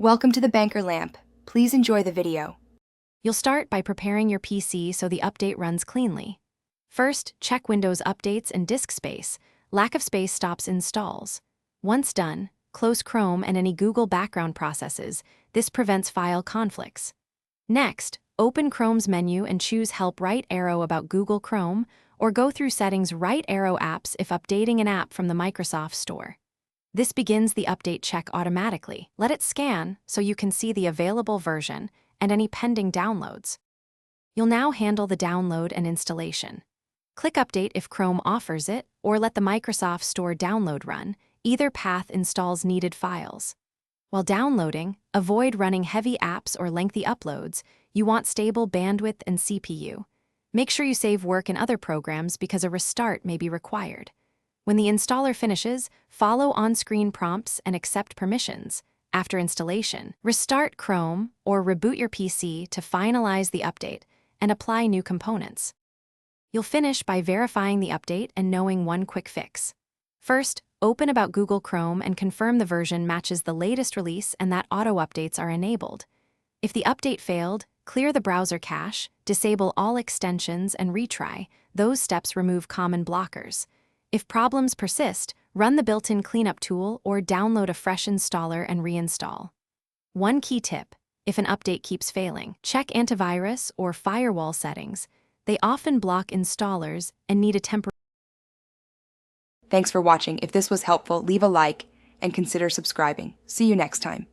Welcome to the Banker Lamp. Please enjoy the video. You'll start by preparing your PC so the update runs cleanly. First, check Windows updates and disk space. Lack of space stops installs. Once done, close Chrome and any Google background processes. This prevents file conflicts. Next, open Chrome's menu and choose Help right arrow about Google Chrome, or go through Settings right arrow apps if updating an app from the Microsoft Store. This begins the update check automatically. Let it scan so you can see the available version and any pending downloads. You'll now handle the download and installation. Click Update if Chrome offers it, or let the Microsoft Store download run. Either path installs needed files. While downloading, avoid running heavy apps or lengthy uploads. You want stable bandwidth and CPU. Make sure you save work in other programs because a restart may be required. When the installer finishes, follow on-screen prompts and accept permissions. After installation, restart Chrome or reboot your PC to finalize the update and apply new components. You'll finish by verifying the update and knowing one quick fix. First, open About Google Chrome and confirm the version matches the latest release and that auto-updates are enabled. If the update failed, clear the browser cache, disable all extensions, and retry. Those steps remove common blockers. If problems persist, run the built-in cleanup tool or download a fresh installer and reinstall. One key tip: if an update keeps failing, check antivirus or firewall settings. They often block installers and need a temporary. Thanks for watching. If this was helpful, leave a like and consider subscribing. See you next time.